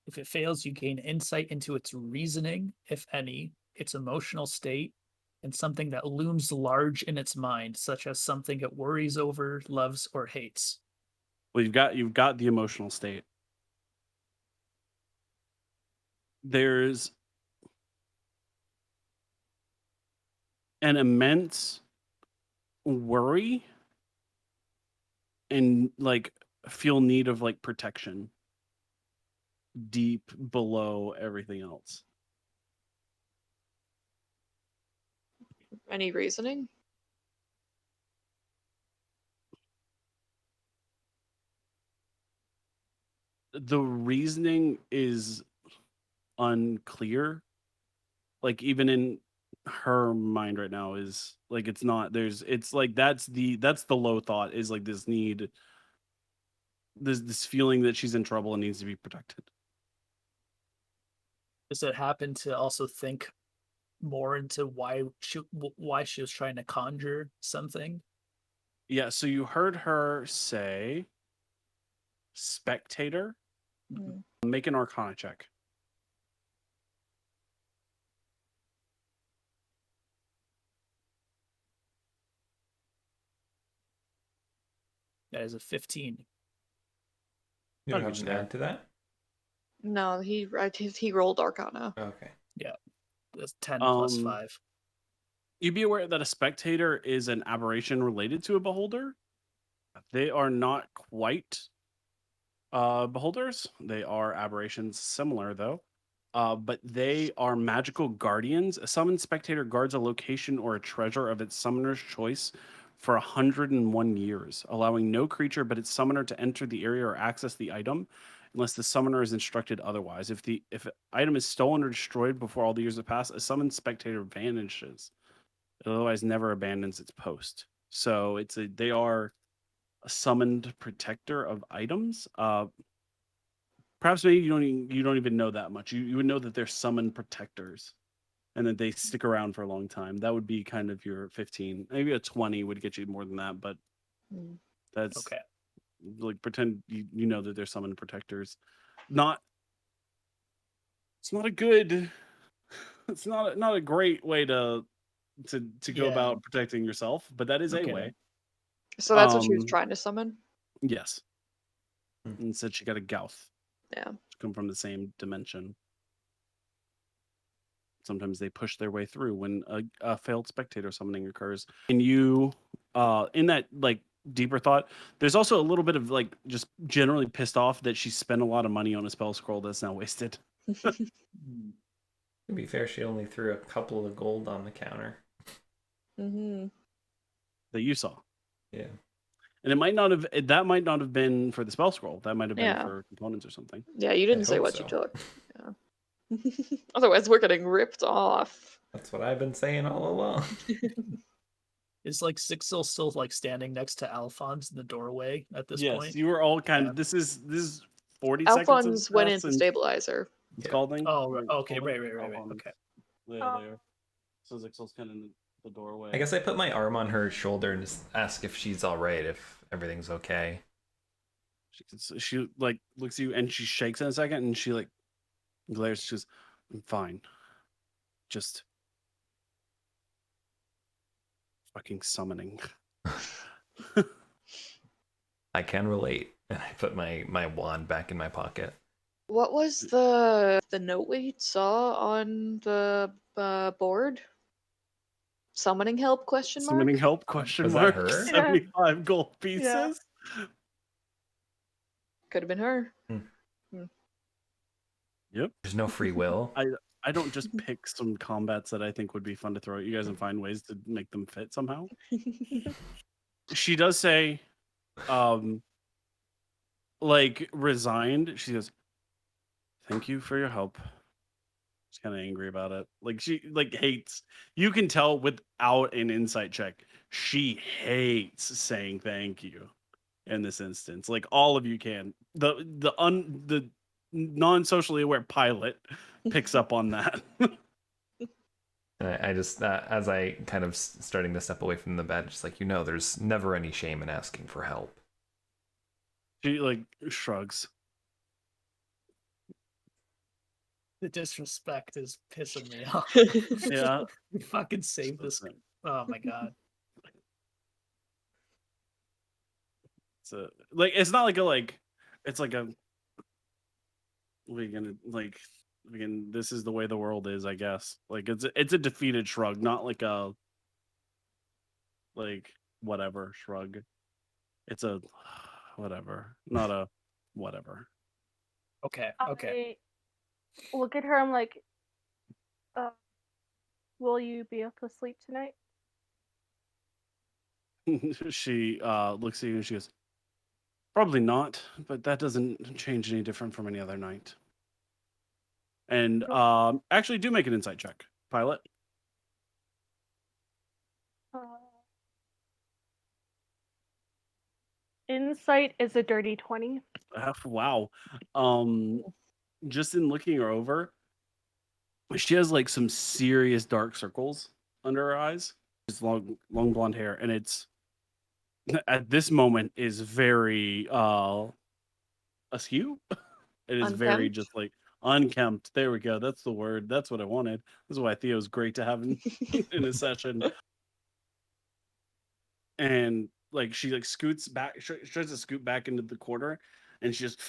If it fails, you gain insight into its reasoning, if any, its emotional state, and something that looms large in its mind, such as something it worries over, loves, or hates. Well, you've got the emotional state. There's an immense worry and like feel need of like protection deep below everything else. Any reasoning? The reasoning is unclear. Like even in her mind right now is like it's like that's the low thought is like this need, this feeling that she's in trouble and needs to be protected. Does it happen to also think more into why she was trying to conjure something? Yeah, so you heard her say spectator. Mm. Make an Arcana check. That is a 15. You don't have an add to that? No, he rolled Arcana. Okay. Yeah, that's 10 plus 5. You'd be aware that a spectator is an aberration related to a beholder. They are not quite beholders. They are aberrations similar, though. But they are magical guardians. A summoned spectator guards a location or a treasure of its summoner's choice for 101 years, allowing no creature but its summoner to enter the area or access the item. unless the summoner is instructed otherwise. If an item is stolen or destroyed before all the years have passed, a summoned spectator vanishes. It otherwise never abandons its post. So they are a summoned protector of items. Perhaps maybe you don't even know that much. You would know that they're summoned protectors, and that they stick around for a long time. That would be kind of your 15. Maybe a 20 would get you more than that, but that's Okay. like pretend you know that they're summoned protectors. It's not a good. It's not a great way to go about protecting yourself, but that is a Okay. way. So that's what she was trying to summon? Yes. And said she got a Gauth. Yeah. Come from the same dimension. Sometimes they push their way through when a failed spectator summoning occurs. And you, in that like deeper thought, there's also a little bit of like just generally pissed off that she spent a lot of money on a spell scroll that's now wasted. To be fair, she only threw a couple of gold on the counter. That you saw. Yeah. And that might not have been for the spell scroll. That might have been for components or something. Yeah, you didn't say what you took. Yeah. Otherwise, we're getting ripped off. That's what I've been saying all along. Is like Zhixil still like standing next to Alfonz in the doorway at this point? Yes, you were all kind of. This is 40 seconds. Alfonz went into stabilizer. Scalding. Oh, okay, right. Okay. Yeah, there. So Zhixil's kind of in the doorway. I guess I put my arm on her shoulder and just ask if she's all right, if everything's okay. She like looks at you and she shakes in a second and she like glares. She goes, "I'm fine. Just fucking summoning." I can relate. And I put my wand back in my pocket. What was the note we saw on the board? Summoning help? Question mark. Summoning help? Question Was mark. that her? 75 gold pieces. Could have been her. Yep. There's no free will. I don't just pick some combats that I think would be fun to throw at you guys and find ways to make them fit somehow. She does say, like resigned. She goes, "Thank you for your help." She's kind of angry about it. Like she like hates. You can tell without an insight check, she hates saying thank you. In this instance, like all of you can. The non-socially aware pilot picks up on that. I just, as I kind of starting to step away from the bed, just like, there's never any shame in asking for help. She like shrugs. The disrespect is pissing me off. Yeah. You fucking save this. Oh my god. So like it's not like a like it's like a we're gonna like again this is the way the world is, I guess. Like it's a defeated shrug, not like a like whatever shrug. It's a whatever, not a whatever. Okay. I look at her. I'm like, will you be able to sleep tonight? She looks at you and she goes, "Probably not, but that doesn't change any different from any other night." And actually do make an insight check, pilot. Insight is a dirty 20. Wow. Just in looking her over, she has like some serious dark circles under her eyes. It's long blonde hair, and it's at this moment is very askew. It is very just like unkempt. There we go. That's the word. That's what I wanted. This is why Theo's great to have in a session. And like she like scoots back, tries to scoot back into the corner, and she just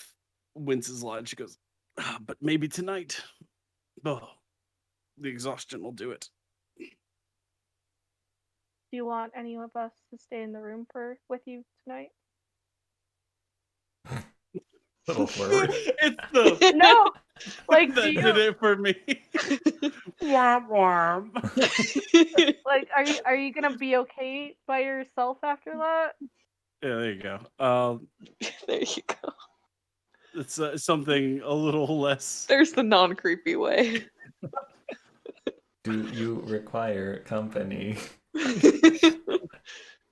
winces a lot. And she goes, "But maybe tonight. Oh, the exhaustion will do it." Do you want any of us to stay in the room with you tonight? Little flirt. It's the No, like that did it for me. Warm. Like, are you gonna be okay by yourself after that? Yeah, there you go. There you go. It's something a little less. There's the non-creepy way. Do you require company?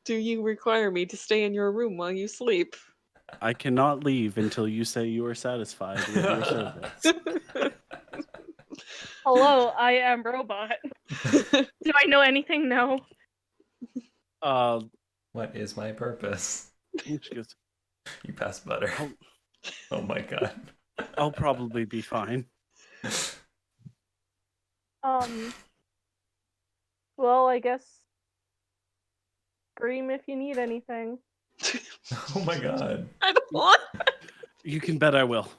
Do you require me to stay in your room while you sleep? I cannot leave until you say you are satisfied with your service. Hello, I am robot. Do I know anything? No. What is my purpose? She goes, You pass butter. Oh my god. I'll probably be fine. Well, I guess scream if you need anything. Oh my god. I don't want. You can bet I will.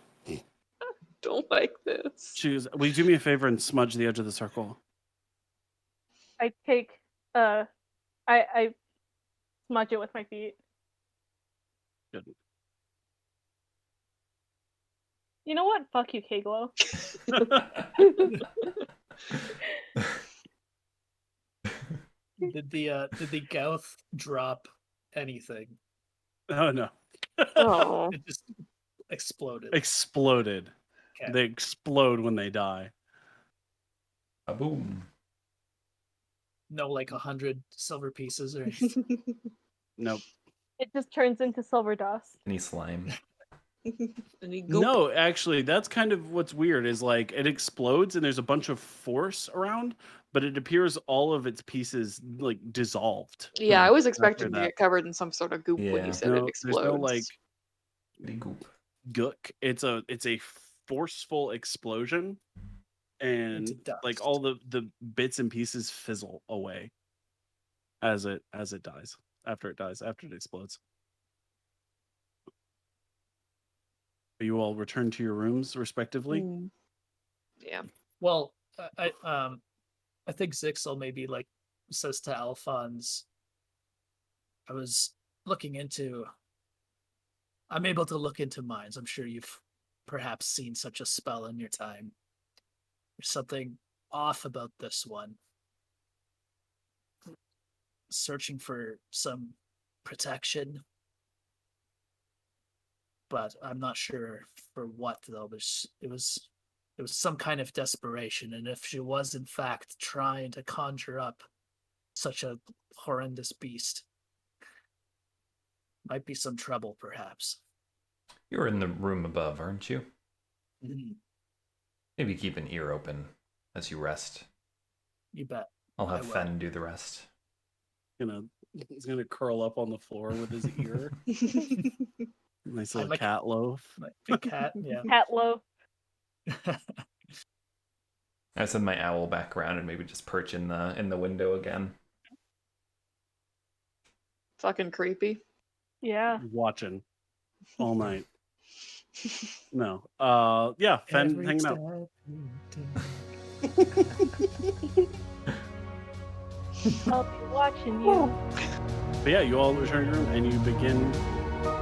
Don't like this. Choose. Will you do me a favor and smudge the edge of the circle? I take I smudge it with my feet. Good. You know what? Fuck you, KGlow. Did the Gouth drop anything? Oh no. Oh. It just exploded. Exploded. Okay. They explode when they die. A boom. No, like 100 silver pieces or anything. Nope. It just turns into silver dust. Any slime. Any goop? No, actually, that's kind of what's weird is like it explodes and there's a bunch of force around, but it appears all of its pieces like dissolved. Yeah, I was after expecting to that. get covered in some sort of goop when Yeah. you said No, it there's explodes. no like The goop. gook. It's a forceful explosion, and Into like dust. all the bits and pieces fizzle away as it dies after it explodes. You all return to your rooms respectively. Mm. Yeah. Well, I think Zhixil maybe like says to Alfonz, I was looking into. I'm able to look into minds. I'm sure you've perhaps seen such a spell in your time. There's something off about this one. Searching for some protection, but I'm not sure for what though. It was some kind of desperation, and if she was in fact trying to conjure up such a horrendous beast, might be some trouble perhaps. You're in the room above, aren't you? Mm-hmm. Maybe keep an ear open as you rest. You bet. I'll have I will. Fen do the rest. He's gonna curl up on the floor with his ear. Nice little like- cat loaf. My big cat, yeah. Catlow. I send my owl back around and maybe just perch in the window again. Fucking creepy. Yeah. Watching all night. No. Yeah, Fen Every hanging out. step you take. I'll be watching you. But yeah, you all return to your room and you begin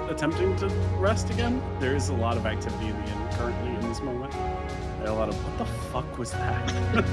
attempting to rest again. There is a lot of activity in the inn currently in this moment. There are a lot of what the fuck was that?